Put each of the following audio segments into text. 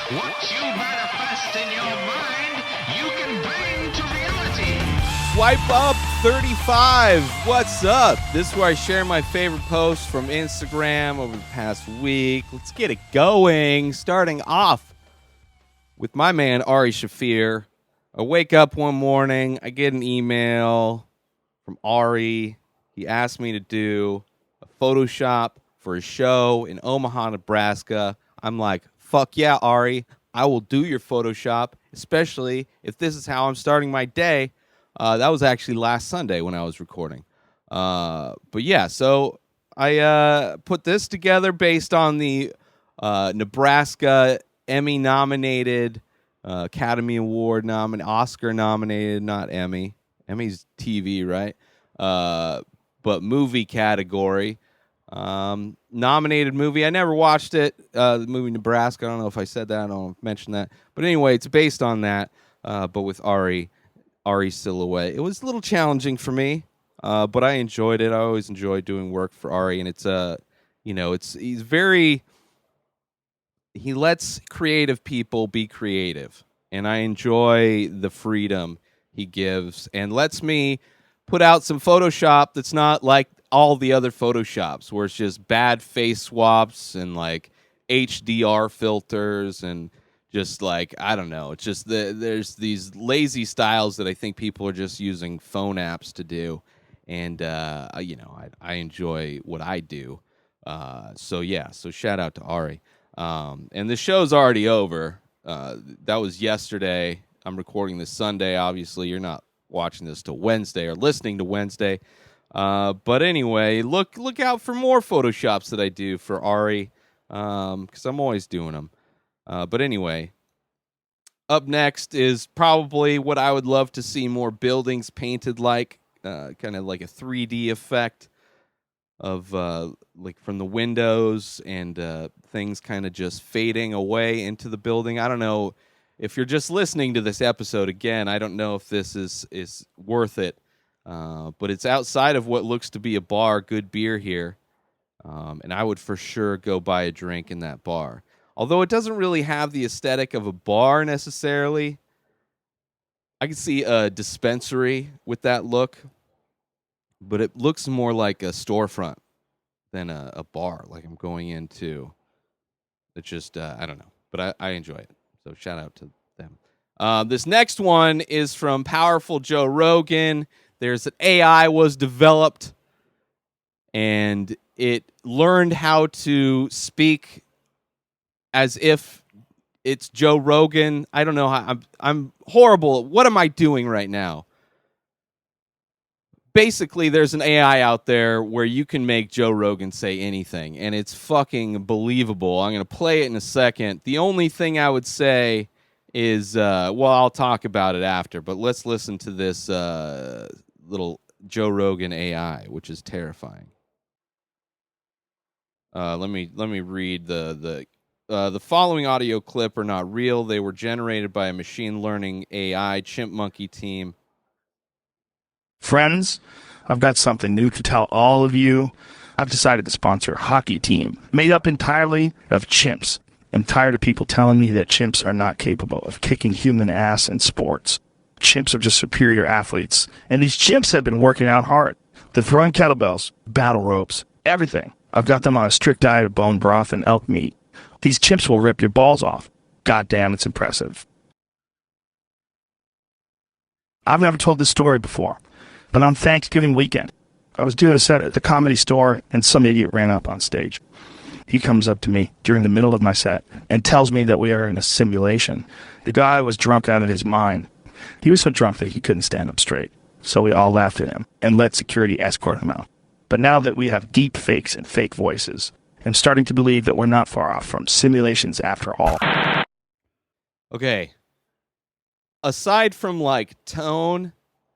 What you manifest in your mind, you can bring to reality. Swipe up 35. What's up? This is where I share my favorite posts from Instagram over the past week. Let's get it going. Starting off with my man, Ari Shaffir. I wake up one morning. I get an email from Ari. He asked me to do a Photoshop for a show in Omaha, Nebraska. I'm like, fuck yeah, Ari. I will do your Photoshop, especially if this is how I'm starting my day. That was actually last Sunday when I was recording. But yeah, so I put this together based on the Nebraska Emmy-nominated, Academy Award nominated, Oscar-nominated, not Emmy. Emmy's TV, right? But movie category. Nominated movie. I never watched it. The movie Nebraska. I don't know if I said that. I don't know if I mentioned that. But anyway, it's based on that. But with Ari Silhouette. It was a little challenging for me, but I enjoyed it. I always enjoy doing work for Ari, and he lets creative people be creative, and I enjoy the freedom he gives and lets me put out some Photoshop that's not like all the other Photoshops where it's just bad face swaps and like HDR filters and just like, I don't know. It's just there's these lazy styles that I think people are just using phone apps to do. And, I enjoy what I do. So shout out to Ari. And the show's already over. That was yesterday. I'm recording this Sunday. Obviously, you're not watching this till Wednesday or listening to Wednesday. But anyway, look out for more Photoshops that I do for Ari, because I'm always doing them. But anyway, up next is probably what I would love to see more buildings painted like, kind of like a 3D effect of like from the windows and things kind of just fading away into the building. I don't know if you're just listening to this episode again. I don't know if this is worth it, but it's outside of what looks to be a bar. Good beer here, and I would for sure go buy a drink in that bar. Although it doesn't really have the aesthetic of a bar necessarily. I can see a dispensary with that look, but it looks more like a storefront than a bar, like I'm going into. It's just, I don't know, but I enjoy it. So shout out to them. This next one is from Powerful Joe Rogan. There's an AI was developed, and it learned how to speak as if it's Joe Rogan. I don't know how. I'm horrible. What am I doing right now? Basically, there's an AI out there where you can make Joe Rogan say anything, and it's fucking believable. I'm going to play it in a second. The only thing I would say is, I'll talk about it after, but let's listen to this little Joe Rogan AI, which is terrifying. Let me read the following audio clip are not real. They were generated by a machine learning AI chimp monkey team. Friends, I've got something new to tell all of you. I've decided to sponsor a hockey team made up entirely of chimps. I'm tired of people telling me that chimps are not capable of kicking human ass in sports. Chimps are just superior athletes, and these chimps have been working out hard. They're throwing kettlebells, battle ropes, everything. I've got them on a strict diet of bone broth and elk meat. These chimps will rip your balls off. Goddamn, it's impressive. I've never told this story before, but on Thanksgiving weekend, I was doing a set at the Comedy Store, and some idiot ran up on stage. He comes up to me during the middle of my set and tells me that we are in a simulation. The guy was drunk out of his mind. He was so drunk that he couldn't stand up straight, so we all laughed at him and let security escort him out. But now that we have deep fakes and fake voices, I'm starting to believe that we're not far off from simulations after all. Okay. Aside from like tone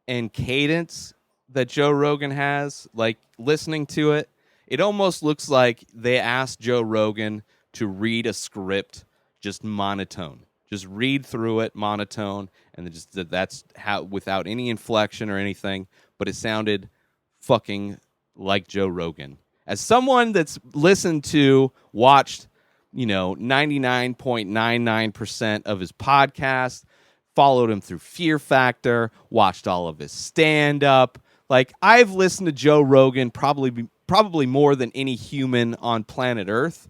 and cadence that Joe Rogan has, like listening to it, it almost looks like they asked Joe Rogan to read a script just monotone. Just read through it monotone, and that's how, without any inflection or anything, but it sounded fucking like Joe Rogan. As someone that's watched 99.99% of his podcast, followed him through Fear Factor, watched all of his stand-up. Like, I've listened to Joe Rogan probably more than any human on planet Earth.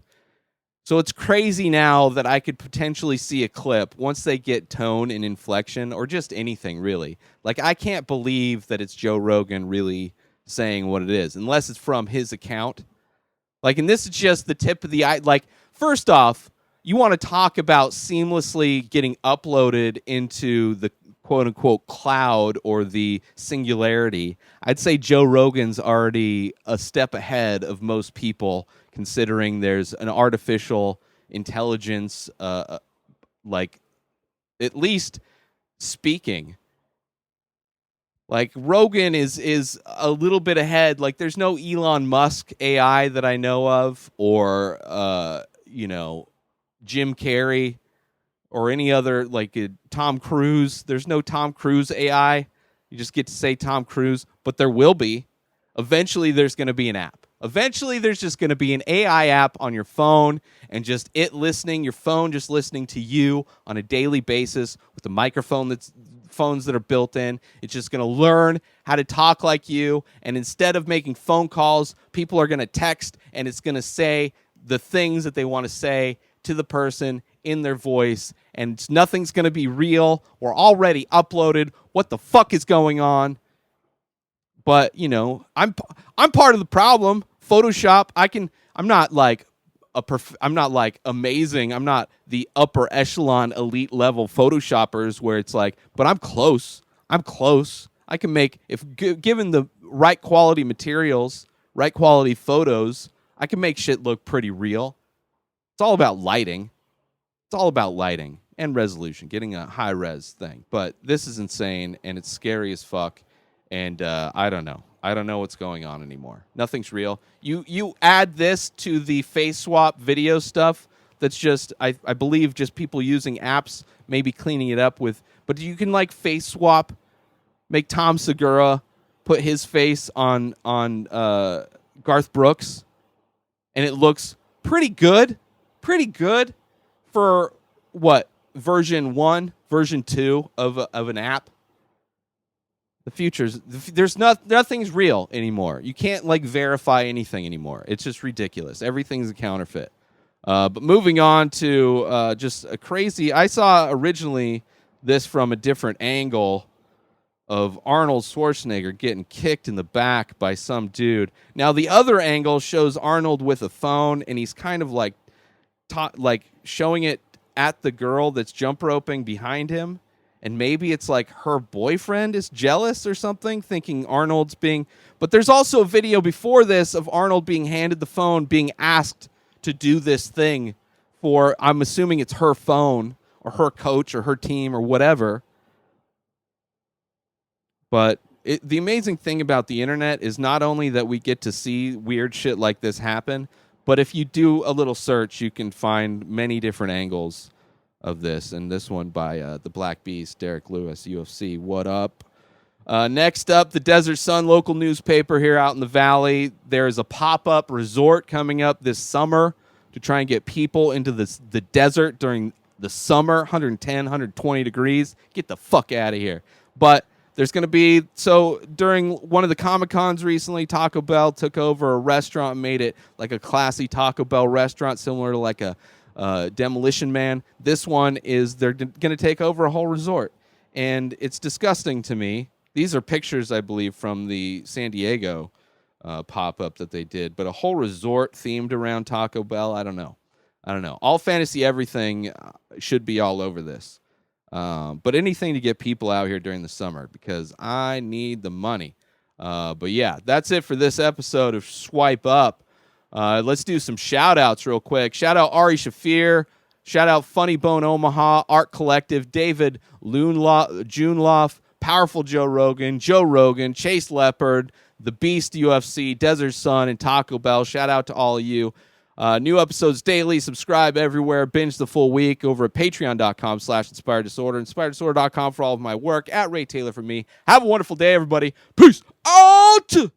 So it's crazy now that I could potentially see a clip once they get tone and inflection or just anything, really. Like, I can't believe that it's Joe Rogan really saying what it is, unless it's from his account. Like, and this is just the tip of the eye. Like, first off, you want to talk about seamlessly getting uploaded into the quote-unquote cloud or the singularity. I'd say Joe Rogan's already a step ahead of most people, considering there's an artificial intelligence, like, at least speaking. Like, Rogan is a little bit ahead. Like, there's no Elon Musk AI that I know of, or Jim Carrey, or any other, like, Tom Cruise. There's no Tom Cruise AI. You just get to say Tom Cruise, but there will be. Eventually, there's going to be an app. Eventually, there's just going to be an AI app on your phone, and just your phone just listening to you on a daily basis with the microphone phones that are built in. It's just going to learn how to talk like you, and instead of making phone calls, people are going to text, and it's going to say the things that they want to say to the person in their voice, and nothing's going to be real. We're already uploaded. What the fuck is going on? But, I'm part of the problem. Photoshop, I'm not like amazing. I'm not the upper echelon elite level Photoshoppers where it's like, but I'm close. I can make, if given the right quality materials, right quality photos, I can make shit look pretty real. It's all about lighting. And resolution, getting a high res thing. But this is insane, and it's scary as fuck. And I don't know. I don't know what's going on anymore. Nothing's real. You add this to the face swap video stuff. That's just, I believe, just people using apps, maybe cleaning it up with. But you can, like, face swap, make Tom Segura put his face on Garth Brooks, and it looks pretty good. Pretty good for what, version 1, version 2 of an app. The future's nothing's real anymore. You can't, like, verify anything anymore. It's just ridiculous. Everything's a counterfeit. But moving on to just a crazy. I saw originally this from a different angle of Arnold Schwarzenegger getting kicked in the back by some dude. Now the other angle shows Arnold with a phone, and he's kind of like showing it at the girl that's jump roping behind him, and maybe it's like her boyfriend is jealous or something, thinking Arnold's being. But there's also a video before this of Arnold being handed the phone, being asked to do this thing for, I'm assuming it's her phone or her coach or her team or whatever. But the amazing thing about the internet is not only that we get to see weird shit like this happen, but if you do a little search, you can find many different angles of this. And this one by the Black Beast, Derek Lewis, UFC. What up? Next up, the Desert Sun local newspaper here out in the valley. There is a pop-up resort coming up this summer to try and get people into the desert during the summer, 110, 120 degrees. Get the fuck out of here. But there's going to be, so during one of the Comic-Cons recently, Taco Bell took over a restaurant and made it like a classy Taco Bell restaurant, similar to like a Demolition Man. This one is, they're going to take over a whole resort. And it's disgusting to me. These are pictures, I believe, from the San Diego pop-up that they did. But a whole resort themed around Taco Bell, I don't know. All Fantasy Everything should be all over this. But anything to get people out here during the summer, because I need the money. But yeah, that's it for this episode of Swipe Up. Let's do some shout-outs real quick. Shout-out Ari Shaffir. Shout-out Funny Bone Omaha, Art Collective, David Juneloff, Powerful Joe Rogan, Chase Leopard, The Beast UFC, Desert Sun, and Taco Bell. Shout-out to all of you. New episodes daily. Subscribe everywhere. Binge the full week over at patreon.com/inspireddisorder. Inspireddisorder.com for all of my work. At Ray Taylor for me. Have a wonderful day, everybody. Peace out!